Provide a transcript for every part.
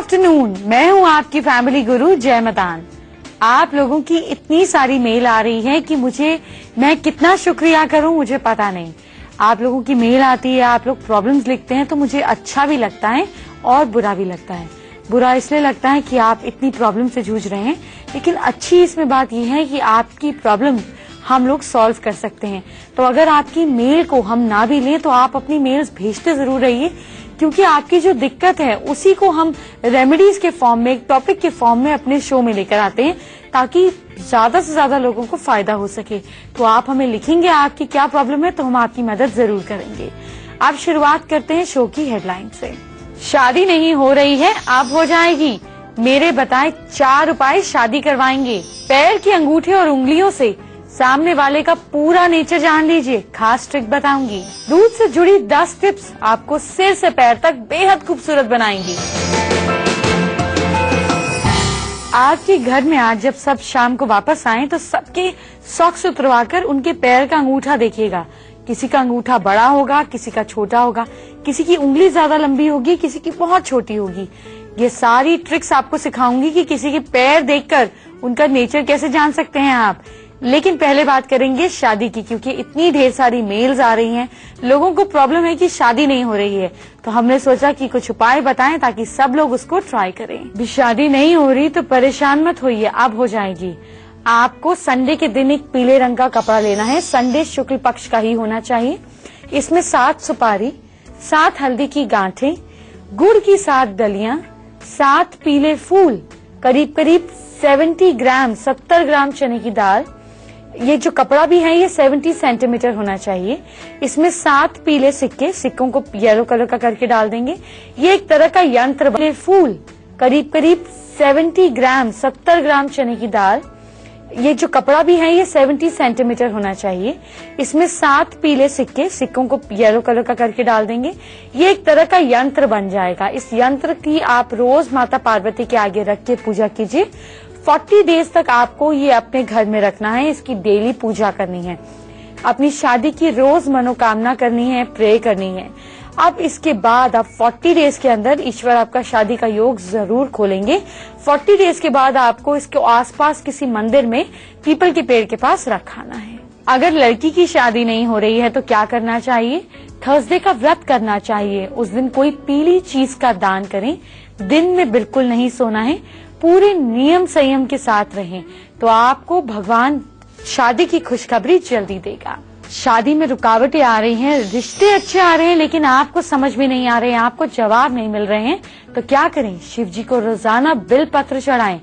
Afternoon, मैं हूँ आपकी फैमिली गुरु जय मदान। आप लोगों की इतनी सारी मेल आ रही है कि मैं कितना शुक्रिया करूं मुझे पता नहीं। आप लोगों की मेल आती है, आप लोग प्रॉब्लम्स लिखते हैं तो मुझे अच्छा भी लगता है और बुरा भी लगता है। बुरा इसलिए लगता है कि आप इतनी प्रॉब्लम से जूझ रहे हैं, लेकिन अच्छी इसमें बात यह है कि आपकी प्रॉब्लम हम लोग सॉल्व कर सकते हैं। तो अगर आपकी मेल को हम ना भी लें तो आप अपनी मेल्स भेजते जरूर रहिए, क्योंकि आपकी जो दिक्कत है उसी को हम रेमेडीज के फॉर्म में, एक टॉपिक के फॉर्म में अपने शो में लेकर आते हैं, ताकि ज्यादा से ज्यादा लोगों को फायदा हो सके। तो आप हमें लिखेंगे आपकी क्या प्रॉब्लम है, तो हम आपकी मदद जरूर करेंगे। आप शुरुआत करते हैं शो की हेडलाइन से। शादी नहीं हो रही है, अब हो जाएगी। मेरे बताए 4 उपाय शादी करवाएंगे। पैर के अंगूठे और उंगलियों से सामने वाले का पूरा नेचर जान लीजिए, खास ट्रिक बताऊंगी। दूध से जुड़ी 10 टिप्स आपको सिर से पैर तक बेहद खूबसूरत बनाएंगी। आपके घर में आज जब सब शाम को वापस आएं तो सबके सॉक्स उतरवाकर उनके पैर का अंगूठा देखिएगा। किसी का अंगूठा बड़ा होगा, किसी का छोटा होगा, किसी की उंगली ज्यादा लंबी होगी, किसी की बहुत छोटी होगी। ये सारी ट्रिक्स आपको सिखाऊंगी कि किसी के पैर देखकर उनका नेचर कैसे जान सकते हैं आप। लेकिन पहले बात करेंगे शादी की, क्योंकि इतनी ढेर सारी मेल्स आ रही हैं। लोगों को प्रॉब्लम है कि शादी नहीं हो रही है, तो हमने सोचा कि कुछ उपाय बताएं ताकि सब लोग उसको ट्राई करें। भी शादी नहीं हो रही तो परेशान मत होइए, अब हो जाएगी। आपको संडे के दिन एक पीले रंग का कपड़ा लेना है। संडे शुक्ल पक्ष का ही होना चाहिए। इसमें 7 सुपारी, 7 हल्दी की गांठें, गुड़ की 7 डलियां, 7 पीले फूल, करीब करीब 70 ग्राम 70 ग्राम चने की दाल। ये जो कपड़ा भी है ये 70 सेंटीमीटर होना चाहिए। इसमें 7 पीले सिक्के, सिक्कों को येलो कलर का करके डाल देंगे। ये एक तरह का यंत्र। पीले फूल, करीब करीब 70 ग्राम 70 ग्राम चने की दाल। ये जो कपड़ा भी है ये 70 सेंटीमीटर होना चाहिए। इसमें 7 पीले सिक्के, सिक्कों को येलो कलर का करके डाल देंगे। ये एक तरह का यंत्र बन जाएगा। इस यंत्र की आप रोज माता पार्वती के आगे रख के पूजा कीजिए। 40 डेज तक आपको ये अपने घर में रखना है, इसकी डेली पूजा करनी है। अपनी शादी की रोज मनोकामना करनी है, प्रे करनी है। अब इसके बाद आप 40 डेज के अंदर ईश्वर आपका शादी का योग जरूर खोलेंगे। 40 डेज के बाद आपको इसके आसपास किसी मंदिर में पीपल के पेड़ के पास रखाना है। अगर लड़की की शादी नहीं हो रही है तो क्या करना चाहिए? थर्सडे का व्रत करना चाहिए। उस दिन कोई पीली चीज का दान करें। दिन में बिल्कुल नहीं सोना है, पूरे नियम संयम के साथ रहें, तो आपको भगवान शादी की खुशखबरी जल्दी देगा। शादी में रुकावटें आ रही हैं, रिश्ते अच्छे आ रहे हैं लेकिन आपको समझ में नहीं आ रहे हैं, आपको जवाब नहीं मिल रहे हैं, तो क्या करें? शिव जी को रोजाना बिल पत्र चढ़ाएं।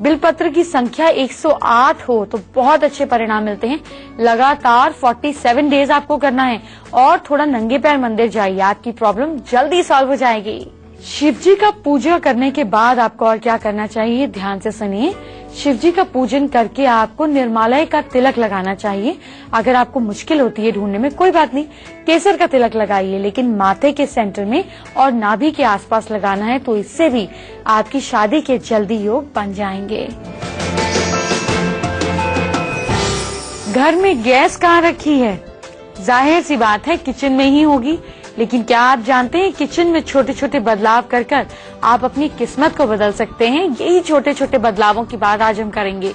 बिल पत्र की संख्या 108 हो तो बहुत अच्छे परिणाम मिलते हैं। लगातार 47 डेज आपको करना है और थोड़ा नंगे पैर मंदिर जाइए, आपकी प्रॉब्लम जल्दी सॉल्व हो जाएगी। शिव जी का पूजा करने के बाद आपको और क्या करना चाहिए, ध्यान से सुनिए। शिव जी का पूजन करके आपको निर्मालय का तिलक लगाना चाहिए। अगर आपको मुश्किल होती है ढूंढने में, कोई बात नहीं, केसर का तिलक लगाइए, लेकिन माथे के सेंटर में और नाभि के आसपास लगाना है, तो इससे भी आपकी शादी के जल्दी योग बन जाएंगे। घर में गैस कहाँ रखी है? जाहिर सी बात है किचन में ही होगी, लेकिन क्या आप जानते हैं किचन में छोटे छोटे बदलाव कर कर आप अपनी किस्मत को बदल सकते हैं। यही छोटे छोटे बदलावों की बात आज हम करेंगे,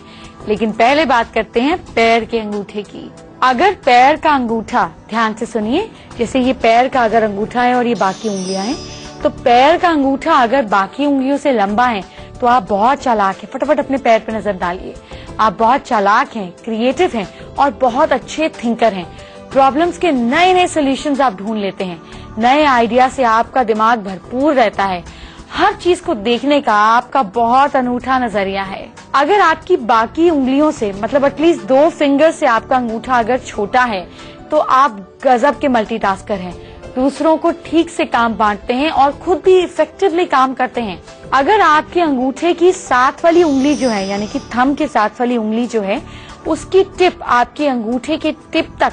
लेकिन पहले बात करते हैं पैर के अंगूठे की। अगर पैर का अंगूठा, ध्यान से सुनिए, जैसे ये पैर का अगर अंगूठा है और ये बाकी उंगलियां हैं, तो पैर का अंगूठा अगर बाकी उंगलियों से लंबा है तो आप बहुत चालाक हैं। फटाफट अपने पैर पे नजर डालिए। आप बहुत चालाक हैं, क्रिएटिव हैं और बहुत अच्छे थिंकर हैं। प्रॉब्लम्स के नए नए सोल्यूशंस आप ढूंढ लेते हैं। नए आइडिया से आपका दिमाग भरपूर रहता है। हर चीज को देखने का आपका बहुत अनूठा नजरिया है। अगर आपकी बाकी उंगलियों से, मतलब एटलीस्ट 2 फिंगर से आपका अंगूठा अगर छोटा है तो आप गजब के मल्टीटास्कर हैं। दूसरों को ठीक से काम बांटते हैं और खुद भी इफेक्टिवली काम करते हैं। अगर आपके अंगूठे की 7 वाली उंगली जो है, यानी कि थंब के 7 वाली उंगली जो है, उसकी टिप आपके अंगूठे के टिप तक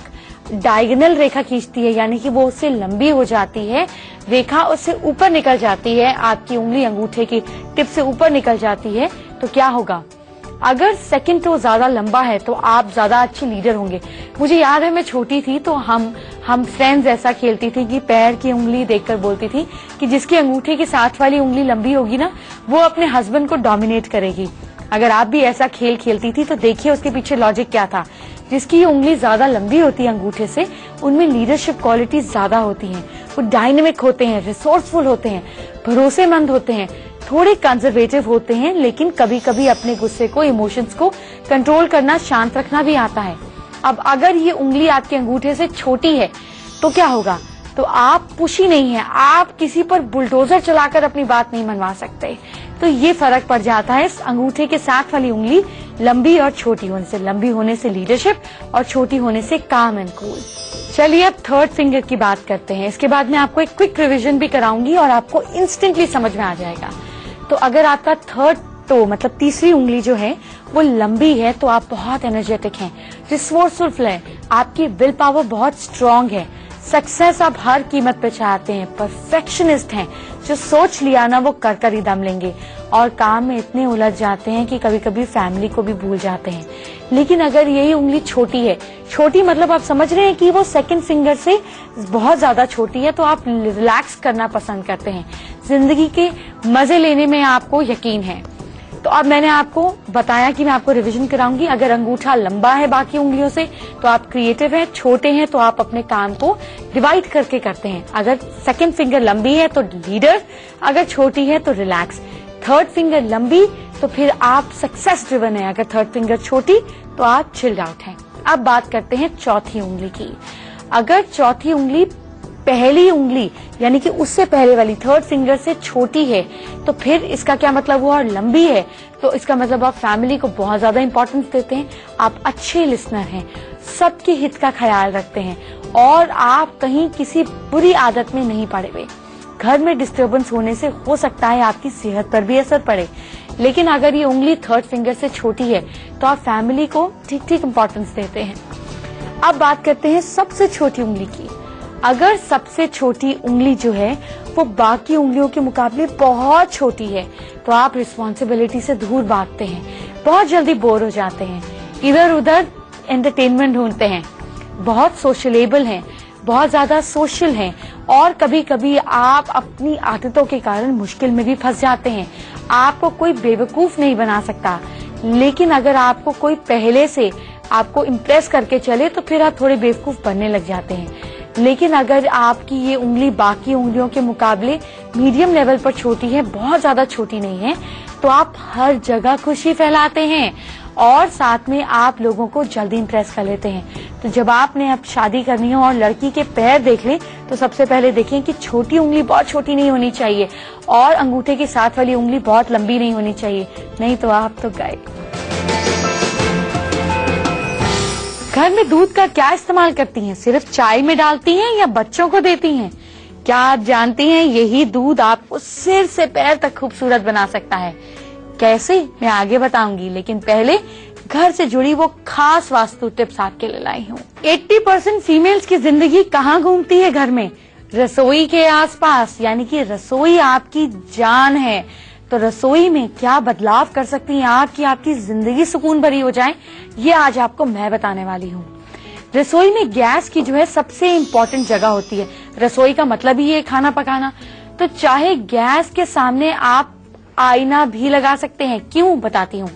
डायगोनल रेखा खींचती है, यानी कि वो उससे लंबी हो जाती है, रेखा उससे ऊपर निकल जाती है, आपकी उंगली अंगूठे की टिप से ऊपर निकल जाती है, तो क्या होगा? अगर सेकंड टो ज्यादा लंबा है तो आप ज्यादा अच्छे लीडर होंगे। मुझे याद है मैं छोटी थी तो हम फ्रेंड्स ऐसा खेलती थी कि पैर की उंगली देखकर बोलती थी कि जिसकी अंगूठे के साथ वाली उंगली लंबी होगी ना, वो अपने हस्बैंड को डोमिनेट करेगी। अगर आप भी ऐसा खेल खेलती थी तो देखिए उसके पीछे लॉजिक क्या था। जिसकी उंगली ज्यादा लंबी होती है अंगूठे से, उनमें लीडरशिप क्वालिटीज ज्यादा होती हैं, वो डायनेमिक होते हैं, रिसोर्सफुल होते हैं, भरोसेमंद होते हैं, थोड़े कंजर्वेटिव होते हैं, लेकिन कभी कभी अपने गुस्से को, इमोशंस को कंट्रोल करना, शांत रखना भी आता है। अब अगर ये उंगली आपके अंगूठे से छोटी है तो क्या होगा? तो आप पुशी नहीं है, आप किसी पर बुलडोजर चलाकर अपनी बात नहीं मनवा सकते। तो ये फर्क पड़ जाता है अंगूठे के साथ वाली उंगली लंबी और छोटी होने से। लंबी होने से लीडरशिप और छोटी होने से काम एंड कूल। चलिए अब थर्ड फिंगर की बात करते हैं। इसके बाद मैं आपको एक क्विक रिवीजन भी कराऊंगी और आपको इंस्टेंटली समझ में आ जाएगा। तो अगर आपका थर्ड टो मतलब तीसरी उंगली जो है वो लंबी है तो आप बहुत एनर्जेटिक हैं, रिसोर्सफुल है, आपकी विल पावर बहुत स्ट्रांग है, सक्सेस आप हर कीमत पे चाहते हैं, परफेक्शनिस्ट हैं, जो सोच लिया ना वो कर कर ही दम लेंगे, और काम में इतने उलझ जाते हैं कि कभी कभी फैमिली को भी भूल जाते हैं। लेकिन अगर यही उंगली छोटी है, छोटी मतलब आप समझ रहे हैं कि वो सेकंड फिंगर से बहुत ज्यादा छोटी है, तो आप रिलैक्स करना पसंद करते हैं, जिंदगी के मजे लेने में आपको यकीन है। तो अब मैंने आपको बताया कि मैं आपको रिवीजन कराऊंगी। अगर अंगूठा लंबा है बाकी उंगलियों से तो आप क्रिएटिव हैं, छोटे हैं तो आप अपने काम को डिवाइड करके करते हैं। अगर सेकंड फिंगर लंबी है तो लीडर, अगर छोटी है तो रिलैक्स। थर्ड फिंगर लंबी तो फिर आप सक्सेस ड्रिवन है, अगर थर्ड फिंगर छोटी तो आप चिल्ड आउट हैं। अब बात करते हैं चौथी उंगली की। अगर चौथी उंगली पहली उंगली यानी कि उससे पहले वाली थर्ड फिंगर से छोटी है तो फिर इसका क्या मतलब हुआ? और लंबी है तो इसका मतलब आप फैमिली को बहुत ज्यादा इंपॉर्टेंस देते हैं, आप अच्छे लिसनर हैं, सबके हित का ख्याल रखते हैं, और आप कहीं किसी बुरी आदत में नहीं पड़े हुए। घर में डिस्टर्बेंस होने से हो सकता है आपकी सेहत पर भी असर पड़े, लेकिन अगर ये उंगली थर्ड फिंगर से छोटी है तो आप फैमिली को ठीक ठीक इंपॉर्टेंस देते हैं। अब बात करते हैं सबसे छोटी उंगली की। अगर सबसे छोटी उंगली जो है वो बाकी उंगलियों के मुकाबले बहुत छोटी है तो आप रिस्पॉन्सिबिलिटी से दूर भागते हैं, बहुत जल्दी बोर हो जाते हैं, इधर उधर एंटरटेनमेंट ढूंढते हैं, बहुत सोशलेबल हैं, बहुत ज्यादा सोशल हैं, और कभी कभी आप अपनी आदतों के कारण मुश्किल में भी फंस जाते हैं। आपको कोई बेवकूफ नहीं बना सकता, लेकिन अगर आपको कोई पहले से आपको इम्प्रेस करके चले तो फिर आप थोड़े बेवकूफ बनने लग जाते हैं। लेकिन अगर आपकी ये उंगली बाकी उंगलियों के मुकाबले मीडियम लेवल पर छोटी है, बहुत ज्यादा छोटी नहीं है, तो आप हर जगह खुशी फैलाते हैं और साथ में आप लोगों को जल्दी इंप्रेस कर लेते हैं। तो जब आपने अब शादी करनी हो और लड़की के पैर देख लें तो सबसे पहले देखें कि छोटी उंगली बहुत छोटी नहीं होनी चाहिए और अंगूठे के साथ वाली उंगली बहुत लंबी नहीं होनी चाहिए, नहीं तो आप तो गए। घर में दूध का क्या इस्तेमाल करती हैं? सिर्फ चाय में डालती हैं या बच्चों को देती हैं? क्या आप जानती हैं यही दूध आपको सिर से पैर तक खूबसूरत बना सकता है? कैसे, मैं आगे बताऊंगी, लेकिन पहले घर से जुड़ी वो खास वास्तु टिप्स आपके लिए लाई हूँ। 80% फीमेल्स की जिंदगी कहाँ घूमती है? घर में, रसोई के आसपास, यानी कि रसोई आपकी जान है। तो रसोई में क्या बदलाव कर सकती हैं आप कि आपकी जिंदगी सुकून भरी हो जाए, ये आज आपको मैं बताने वाली हूँ। रसोई में गैस की जो है सबसे इम्पोर्टेंट जगह होती है। रसोई का मतलब ही है खाना पकाना, तो चाहे गैस के सामने आप आईना भी लगा सकते हैं। क्यों, बताती हूँ।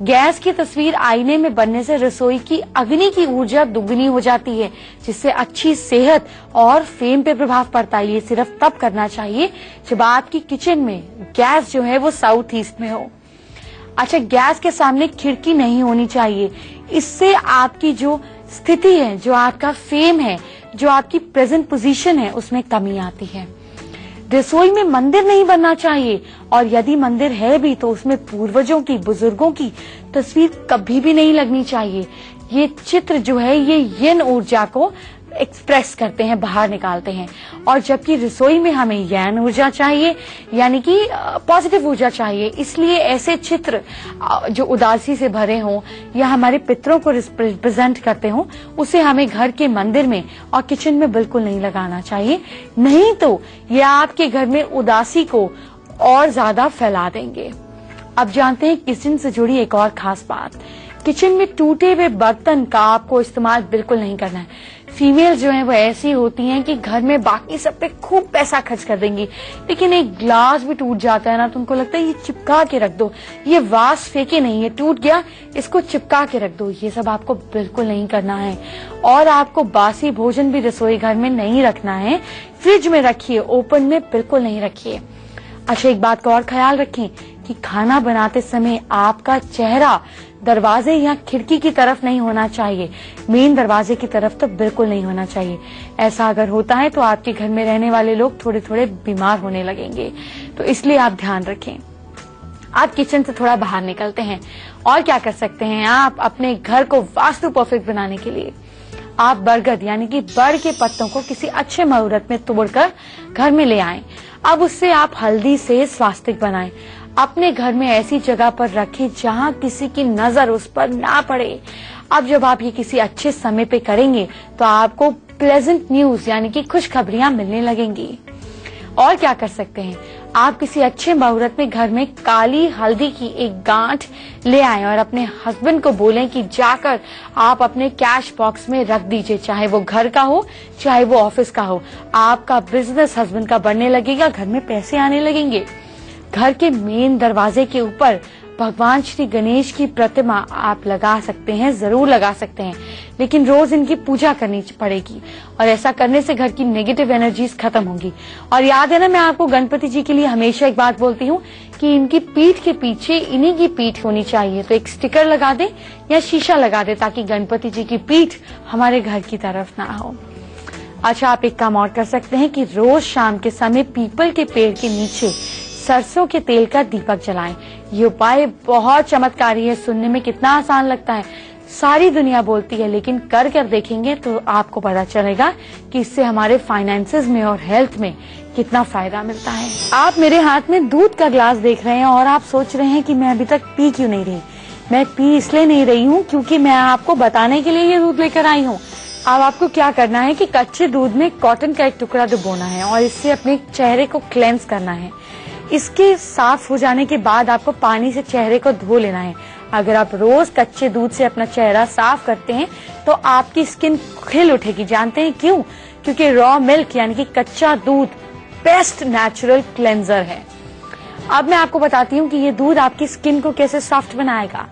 गैस की तस्वीर आईने में बनने से रसोई की अग्नि की ऊर्जा दुगनी हो जाती है, जिससे अच्छी सेहत और फेम पे प्रभाव पड़ता है। ये सिर्फ तब करना चाहिए जब आपकी किचन में गैस जो है वो साउथ ईस्ट में हो। अच्छा, गैस के सामने खिड़की नहीं होनी चाहिए, इससे आपकी जो स्थिति है, जो आपका फेम है, जो आपकी प्रेजेंट पोजीशन है, उसमें कमी आती है। रसोई में मंदिर नहीं बनना चाहिए, और यदि मंदिर है भी तो उसमें पूर्वजों की, बुजुर्गों की तस्वीर कभी भी नहीं लगनी चाहिए। ये चित्र जो है ये यिन ऊर्जा को एक्सप्रेस करते हैं, बाहर निकालते हैं, और जबकि रसोई में हमें यन ऊर्जा चाहिए, यानी कि पॉजिटिव ऊर्जा चाहिए। इसलिए ऐसे चित्र जो उदासी से भरे हों या हमारे पितरों को रिप्रेजेंट करते हों, उसे हमें घर के मंदिर में और किचन में बिल्कुल नहीं लगाना चाहिए, नहीं तो ये आपके घर में उदासी को और ज्यादा फैला देंगे। अब जानते हैं किचन से जुड़ी एक और खास बात। किचन में टूटे हुए बर्तन का आपको इस्तेमाल बिल्कुल नहीं करना है। फीमेल जो है वो ऐसी होती हैं कि घर में बाकी सब पे खूब पैसा खर्च कर देंगी, लेकिन एक ग्लास भी टूट जाता है ना तो उनको लगता है ये चिपका के रख दो, ये वास फेंके नहीं, ये टूट गया इसको चिपका के रख दो। ये सब आपको बिल्कुल नहीं करना है। और आपको बासी भोजन भी रसोई घर में नहीं रखना है, फ्रिज में रखिए, ओपन में बिल्कुल नहीं रखिए। अच्छा, एक बात का और ख्याल रखें कि खाना बनाते समय आपका चेहरा दरवाजे या खिड़की की तरफ नहीं होना चाहिए, मेन दरवाजे की तरफ तो बिल्कुल नहीं होना चाहिए। ऐसा अगर होता है तो आपके घर में रहने वाले लोग थोड़े थोड़े बीमार होने लगेंगे, तो इसलिए आप ध्यान रखें। आप किचन से थोड़ा बाहर निकलते हैं और क्या कर सकते हैं, आप अपने घर को वास्तु परफेक्ट बनाने के लिए आप बरगद यानी कि बड़ के पत्तों को किसी अच्छे मुहूर्त में तोड़कर घर में ले आएं। अब उससे आप हल्दी से स्वास्तिक बनाएं। अपने घर में ऐसी जगह पर रखें जहां किसी की नजर उस पर ना पड़े। अब जब आप ये किसी अच्छे समय पे करेंगे तो आपको प्लेजेंट न्यूज यानी कि खुशखबरियां मिलने लगेंगी। और क्या कर सकते हैं, आप किसी अच्छे मुहूर्त में घर में काली हल्दी की एक गांठ ले आएं और अपने हस्बैंड को बोलें कि जाकर आप अपने कैश बॉक्स में रख दीजिए, चाहे वो घर का हो चाहे वो ऑफिस का हो। आपका बिजनेस हस्बैंड का बढ़ने लगेगा, घर में पैसे आने लगेंगे। घर के मेन दरवाजे के ऊपर भगवान श्री गणेश की प्रतिमा आप लगा सकते हैं, जरूर लगा सकते हैं, लेकिन रोज इनकी पूजा करनी पड़ेगी और ऐसा करने से घर की नेगेटिव एनर्जीज खत्म होंगी। और याद है ना, मैं आपको गणपति जी के लिए हमेशा एक बात बोलती हूँ कि इनकी पीठ के पीछे इन्हीं की पीठ होनी चाहिए, तो एक स्टिकर लगा दे या शीशा लगा दे ताकि गणपति जी की पीठ हमारे घर की तरफ ना हो। अच्छा, आप एक काम और कर सकते हैं कि रोज शाम के समय पीपल के पेड़ के नीचे सरसों के तेल का दीपक जलाएं। ये उपाय बहुत चमत्कारी है, सुनने में कितना आसान लगता है, सारी दुनिया बोलती है, लेकिन कर कर देखेंगे तो आपको पता चलेगा कि इससे हमारे फाइनेंसेस में और हेल्थ में कितना फायदा मिलता है। आप मेरे हाथ में दूध का ग्लास देख रहे हैं और आप सोच रहे हैं कि मैं अभी तक पी क्यों नहीं रही। मैं पी इसलिए नहीं रही हूँ क्योंकि मैं आपको बताने के लिए ये दूध लेकर आई हूँ। अब आपको क्या करना है कि कच्चे दूध में कॉटन का एक टुकड़ा डुबोना है और इससे अपने चेहरे को क्लेंस करना है। इसके साफ हो जाने के बाद आपको पानी से चेहरे को धो लेना है। अगर आप रोज कच्चे दूध से अपना चेहरा साफ करते हैं तो आपकी स्किन खिल उठेगी। जानते हैं क्यों? क्योंकि रॉ मिल्क यानी कि कच्चा दूध बेस्ट नेचुरल क्लेंजर है। अब मैं आपको बताती हूँ कि ये दूध आपकी स्किन को कैसे सॉफ्ट बनाएगा।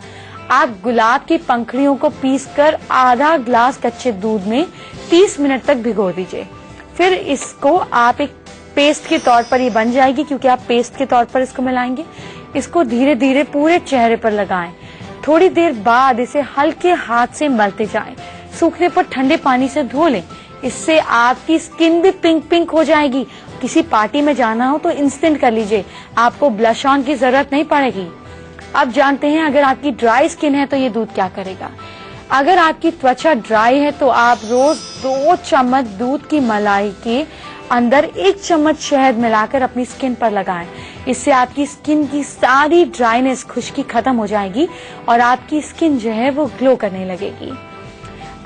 आप गुलाब की पंखुड़ियों को पीसकर आधा ग्लास कच्चे दूध में 30 मिनट तक भिगो दीजिए। फिर इसको आप एक पेस्ट के तौर पर ये बन जाएगी, क्योंकि आप पेस्ट के तौर पर इसको मिलाएंगे। इसको धीरे धीरे पूरे चेहरे पर लगाएं। थोड़ी देर बाद इसे हल्के हाथ से मलते जाएं। सूखने पर ठंडे पानी से धो लें। इससे आपकी स्किन भी पिंक पिंक हो जाएगी। किसी पार्टी में जाना हो तो इंस्टेंट कर लीजिए, आपको ब्लश ऑन की जरूरत नहीं पड़ेगी। अब जानते हैं अगर आपकी ड्राई स्किन है तो ये दूध क्या करेगा। अगर आपकी त्वचा ड्राई है तो आप रोज 2 चम्मच दूध की मलाई के अंदर 1 चम्मच शहद मिलाकर अपनी स्किन पर लगाएं। इससे आपकी स्किन की सारी ड्राइनेस, खुश्की खत्म हो जाएगी और आपकी स्किन जो है वो ग्लो करने लगेगी।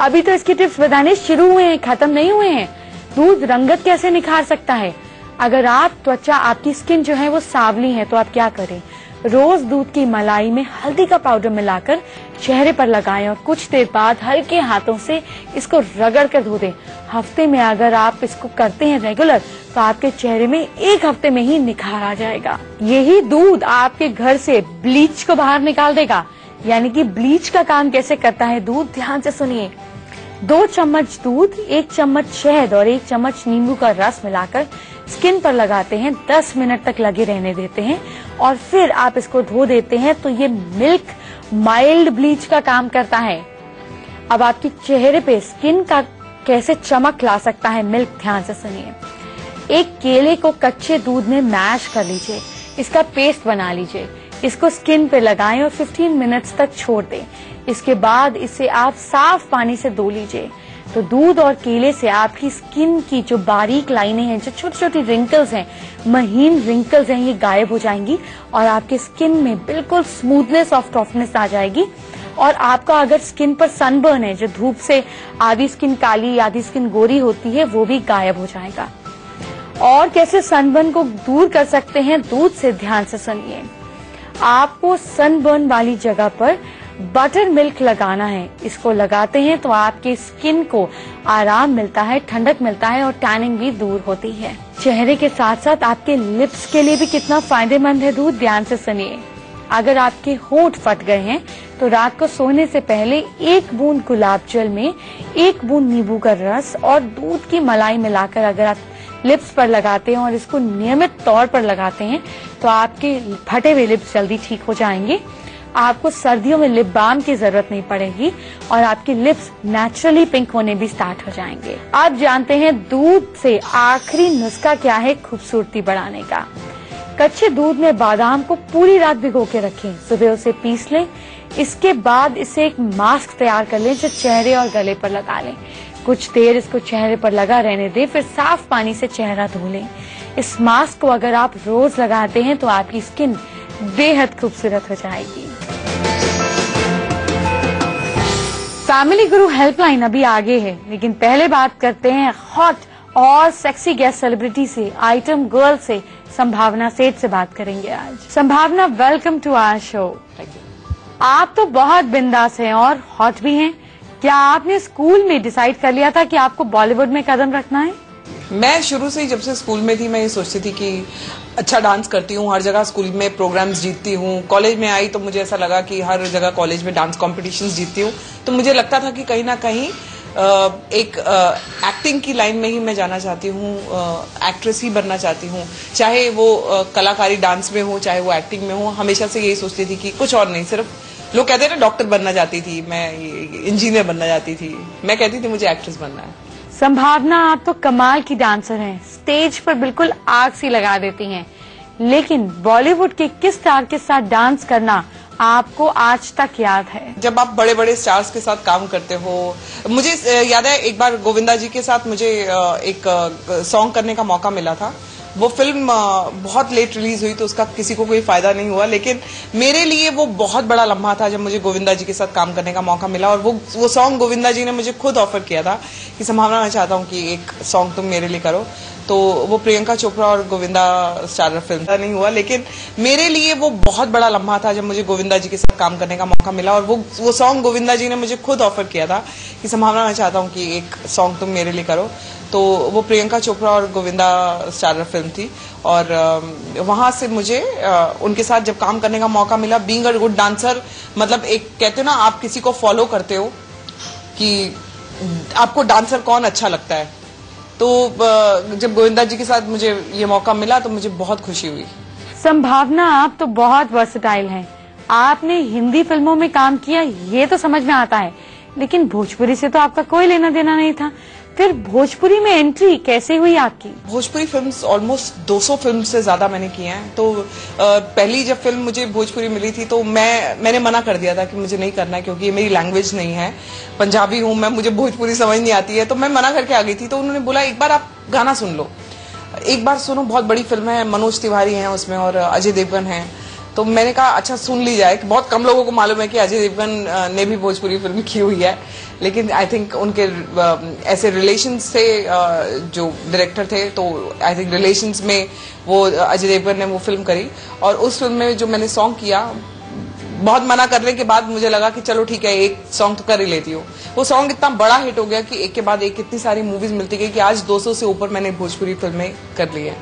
अभी तो इसके टिप्स बताने शुरू हुए हैं, खत्म नहीं हुए हैं। दूध रंगत कैसे निखार सकता है। अगर आपकी स्किन जो है वो सांवली है तो आप क्या करें, रोज दूध की मलाई में हल्दी का पाउडर मिलाकर चेहरे पर लगाएं और कुछ देर बाद हल्के हाथों से इसको रगड़ कर धो दें। हफ्ते में अगर आप इसको करते हैं रेगुलर तो आपके चेहरे में 1 हफ्ते में ही निखार आ जाएगा। यही दूध आपके घर से ब्लीच को बाहर निकाल देगा। यानी कि ब्लीच का काम कैसे करता है दूध, ध्यान से सुनिए। 2 चम्मच दूध, 1 चम्मच शहद और 1 चम्मच नींबू का रस मिलाकर स्किन पर लगाते हैं, 10 मिनट तक लगे रहने देते हैं और फिर आप इसको धो देते हैं तो ये मिल्क माइल्ड ब्लीच का काम करता है। अब आपके चेहरे पे स्किन का कैसे चमक ला सकता है मिल्क, ध्यान से सुनिए। एक केले को कच्चे दूध में मैश कर लीजिए, इसका पेस्ट बना लीजिए, इसको स्किन पे लगाएं और 15 मिनट्स तक छोड़ दें। इसके बाद इसे आप साफ पानी से धो लीजिए। तो दूध और केले से आपकी स्किन की जो बारीक लाइनें हैं, जो छोटी छोटी रिंकल्स हैं, महीन रिंकल्स हैं, ये गायब हो जाएंगी और आपके स्किन में बिल्कुल स्मूथनेस और सॉफ्टनेस आ जाएगी। और आपका अगर स्किन पर सनबर्न है, जो धूप से आधी स्किन काली आधी स्किन गोरी होती है, वो भी गायब हो जाएगा। और कैसे सनबर्न को दूर कर सकते हैं दूध से, ध्यान से सुनिए। आपको सनबर्न वाली जगह पर बटर मिल्क लगाना है। इसको लगाते हैं तो आपके स्किन को आराम मिलता है, ठंडक मिलता है और टैनिंग भी दूर होती है। चेहरे के साथ साथ आपके लिप्स के लिए भी कितना फायदेमंद है दूध, ध्यान से सुनिए। अगर आपके होंठ फट गए हैं तो रात को सोने से पहले 1 बूंद गुलाब जल में 1 बूंद नींबू का रस और दूध की मलाई मिलाकर अगर आप लिप्स पर लगाते हैं और इसको नियमित तौर पर लगाते हैं तो आपके फटे हुए लिप्स जल्दी ठीक हो जाएंगे। आपको सर्दियों में लिप बाम की जरूरत नहीं पड़ेगी और आपके लिप्स नेचुरली पिंक होने भी स्टार्ट हो जाएंगे। आप जानते हैं दूध से आखिरी नुस्खा क्या है खूबसूरती बढ़ाने का। कच्चे दूध में बादाम को पूरी रात भिगो के रखें, सुबह उसे पीस लें। इसके बाद इसे एक मास्क तैयार कर लें जो चेहरे और गले पर लगा लें। कुछ देर इसको चेहरे पर लगा रहने दें, फिर साफ पानी से चेहरा धो लें। इस मास्क को अगर आप रोज लगाते हैं तो आपकी स्किन बेहद खूबसूरत हो जाएगी। फैमिली गुरु हेल्पलाइन अभी आगे है, लेकिन पहले बात करते हैं हॉट और सेक्सी गेस्ट सेलिब्रिटी से, आइटम गर्ल से, संभावना सेठ से बात करेंगे आज। संभावना, वेलकम टू आवर शो। आप तो बहुत बिंदास हैं और हॉट भी हैं। क्या आपने स्कूल में डिसाइड कर लिया था कि आपको बॉलीवुड में कदम रखना है? मैं शुरू से ही जब से स्कूल में थी मैं ये सोचती थी कि अच्छा डांस करती हूँ, हर जगह स्कूल में प्रोग्राम्स जीतती हूँ। कॉलेज में आई तो मुझे ऐसा लगा कि हर जगह कॉलेज में डांस कॉम्पिटिशन्स जीतती हूँ, तो मुझे लगता था कि कहीं ना कहीं एक एक्टिंग की लाइन में ही मैं जाना चाहती हूँ, एक्ट्रेस ही बनना चाहती हूँ। चाहे वो कलाकारी डांस में हो, चाहे वो एक्टिंग में हो। हमेशा से यही सोचती थी कि कुछ और नहीं, सिर्फ लोग कहते हैं ना डॉक्टर बनना चाहती थी, मैं इंजीनियर बनना चाहती थी, मैं कहती थी मुझे एक्ट्रेस बनना है। संभावना, आप तो कमाल की डांसर हैं, स्टेज पर बिल्कुल आग सी लगा देती हैं, लेकिन बॉलीवुड के किस स्टार के साथ डांस करना आपको आज तक याद है? जब आप बड़े बड़े स्टार्स के साथ काम करते हो, मुझे याद है एक बार गोविंदा जी के साथ मुझे एक सॉन्ग करने का मौका मिला था। वो फिल्म बहुत लेट रिलीज हुई तो उसका किसी को कोई फायदा नहीं हुआ, लेकिन मेरे लिए वो बहुत बड़ा लम्हा था जब मुझे गोविंदा जी के साथ काम करने का मौका मिला। और वो सॉन्ग गोविंदा जी ने मुझे खुद ऑफर किया था कि संभावना, मैं चाहता हूँ कि एक सॉन्ग तुम मेरे लिए करो। तो वो प्रियंका चोपड़ा और गोविंदा स्टारर फिल्म नहीं हुआ, लेकिन मेरे लिए वो बहुत बड़ा लम्हा था जब मुझे गोविंदा जी के साथ काम करने का मौका मिला। और वो सॉन्ग गोविंदा जी ने मुझे खुद ऑफर किया था कि संभावना, मैं चाहता हूँ कि एक सॉन्ग तुम मेरे लिए करो। तो वो प्रियंका चोपड़ा और गोविंदा स्टारर फिल्म थी और वहां से मुझे उनके साथ जब काम करने का मौका मिला, बीइंग अ गुड डांसर, मतलब एक कहते हो ना आप किसी को फॉलो करते हो कि आपको डांसर कौन अच्छा लगता है, तो जब गोविंदा जी के साथ मुझे ये मौका मिला तो मुझे बहुत खुशी हुई। संभावना, आप तो बहुत वर्सेटाइल हैं। आपने हिंदी फिल्मों में काम किया ये तो समझ में आता है, लेकिन भोजपुरी से तो आपका कोई लेना देना नहीं था, फिर भोजपुरी में एंट्री कैसे हुई आपकी? भोजपुरी फिल्म्स ऑलमोस्ट 200 फिल्म से ज्यादा मैंने की हैं। तो पहली जब फिल्म मुझे भोजपुरी मिली थी तो मैंने मना कर दिया था कि मुझे नहीं करना है, क्योंकि ये मेरी लैंग्वेज नहीं है, पंजाबी हूं मैं, मुझे भोजपुरी समझ नहीं आती है। तो मैं मना करके आ गई थी। तो उन्होंने बोला एक बार आप गाना सुन लो, एक बार सुनो, बहुत बड़ी फिल्म है, मनोज तिवारी हैं उसमें और अजय देवगन हैं। तो मैंने कहा अच्छा सुन ली जाए। बहुत कम लोगों को मालूम है कि अजय देवगन ने भी भोजपुरी फिल्म की हुई है, लेकिन आई थिंक उनके ऐसे रिलेशंस से जो डायरेक्टर थे, तो आई थिंक रिलेशंस में वो अजय देवगन ने वो फिल्म करी। और उस फिल्म में जो मैंने सॉन्ग किया, बहुत मना करने के बाद मुझे लगा कि चलो ठीक है एक सॉन्ग तो कर ही लेती हूँ। वो सॉन्ग इतना बड़ा हिट हो गया कि एक के बाद एक इतनी सारी मूवीज मिलती गई कि आज 200 से ऊपर मैंने भोजपुरी फिल्में कर ली है।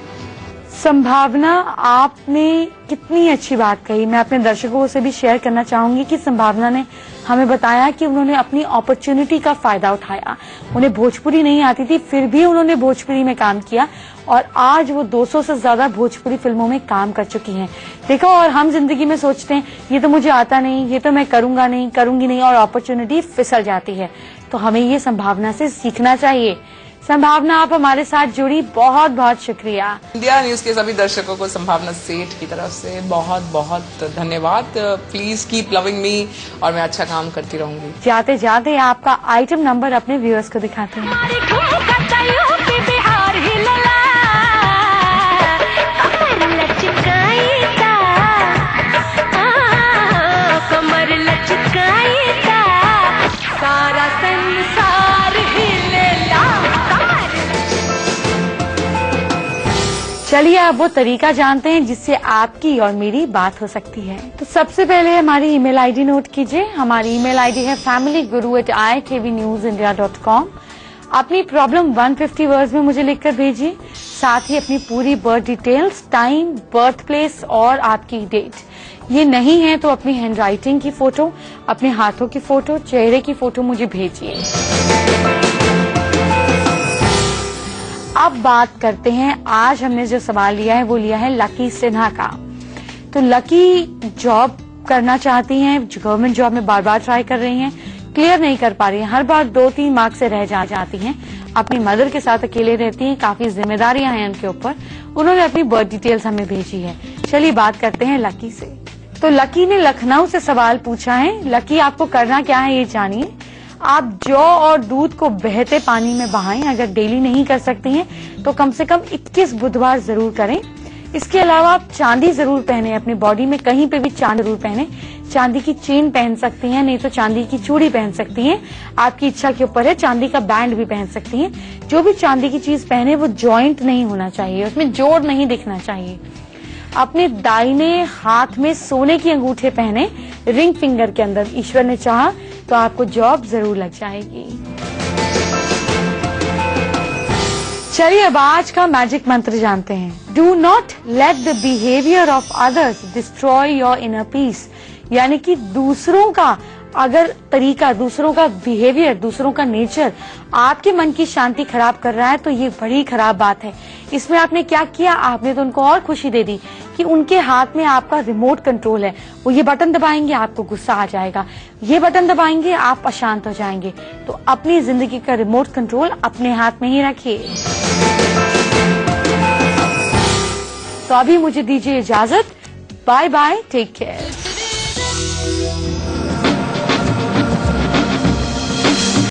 संभावना, आपने कितनी अच्छी बात कही। मैं अपने दर्शकों से भी शेयर करना चाहूंगी कि संभावना ने हमें बताया कि उन्होंने अपनी अपॉर्चुनिटी का फायदा उठाया। उन्हें भोजपुरी नहीं आती थी, फिर भी उन्होंने भोजपुरी में काम किया और आज वो 200 से ज्यादा भोजपुरी फिल्मों में काम कर चुकी हैं। देखो, और हम जिंदगी में सोचते हैं ये तो मुझे आता नहीं, ये तो मैं करूंगा नहीं, करूंगी नहीं, और अपॉर्चुनिटी फिसल जाती है। तो हमें ये संभावना से सीखना चाहिए। संभावना, आप हमारे साथ जुड़ी, बहुत बहुत शुक्रिया। इंडिया न्यूज के सभी दर्शकों को संभावना सेठ की तरफ से बहुत बहुत धन्यवाद। प्लीज कीप लविंग मी और मैं अच्छा काम करती रहूंगी। जाते जाते आपका आइटम नंबर अपने व्यूअर्स को दिखाते हैं। चलिए अब वो तरीका जानते हैं जिससे आपकी और मेरी बात हो सकती है। तो सबसे पहले हमारी ईमेल आईडी नोट कीजिए। हमारी ईमेल आईडी है familyguru@iitvnews.india.com। अपनी प्रॉब्लम 150 वर्ड्स में मुझे लिखकर भेजिए। साथ ही अपनी पूरी birth details, time, birth place और आपकी डेट। ये नहीं है तो अपनी हैंडराइटिंग की फोटो, अपने हाथों की फोटो, चेहरे की फोटो मुझे भेजिए। अब बात करते हैं, आज हमने जो सवाल लिया है वो लिया है लकी सिन्हा का। तो लकी जॉब करना चाहती हैं, गवर्नमेंट जॉब में बार बार ट्राई कर रही हैं, क्लियर नहीं कर पा रही हैं, हर बार 2-3 मार्क्स से रह जाती हैं, अपनी मदर के साथ अकेले रहती हैं, काफी जिम्मेदारियां हैं उनके ऊपर। उन्होंने अपनी बर्थ डिटेल्स हमें भेजी है। चलिए बात करते हैं लकी से। तो लकी ने लखनऊ से सवाल पूछा है। लकी, आपको करना क्या है ये जानिए। आप जौ और दूध को बहते पानी में बहाएं। अगर डेली नहीं कर सकती हैं तो कम से कम 21 बुधवार जरूर करें। इसके अलावा आप चांदी जरूर पहने, अपनी बॉडी में कहीं पे भी चांदी जरूर पहने। चांदी की चेन पहन सकती हैं, नहीं तो चांदी की चूड़ी पहन सकती हैं, आपकी इच्छा के ऊपर है। चांदी का बैंड भी पहन सकती हैं। जो भी चांदी की चीज पहने वो जॉइंट नहीं होना चाहिए, उसमें जोड़ नहीं दिखना चाहिए। अपने दाहिने हाथ में सोने की अंगूठे पहने, रिंग फिंगर के अंदर। ईश्वर ने चाहा तो आपको जॉब जरूर लग जाएगी। चलिए अब आज का मैजिक मंत्र जानते हैं। Do not let the behaviour of others destroy your inner peace. यानी कि दूसरों का अगर तरीका, दूसरों का बिहेवियर, दूसरों का नेचर आपके मन की शांति खराब कर रहा है तो ये बड़ी खराब बात है। इसमें आपने क्या किया, आपने तो उनको और खुशी दे दी कि उनके हाथ में आपका रिमोट कंट्रोल है। वो ये बटन दबाएंगे, आपको गुस्सा आ जाएगा, ये बटन दबाएंगे, आप अशांत हो जाएंगे। तो अपनी जिंदगी का रिमोट कंट्रोल अपने हाथ में ही रखिए। तो अभी मुझे दीजिए इजाजत। Bye bye, take care.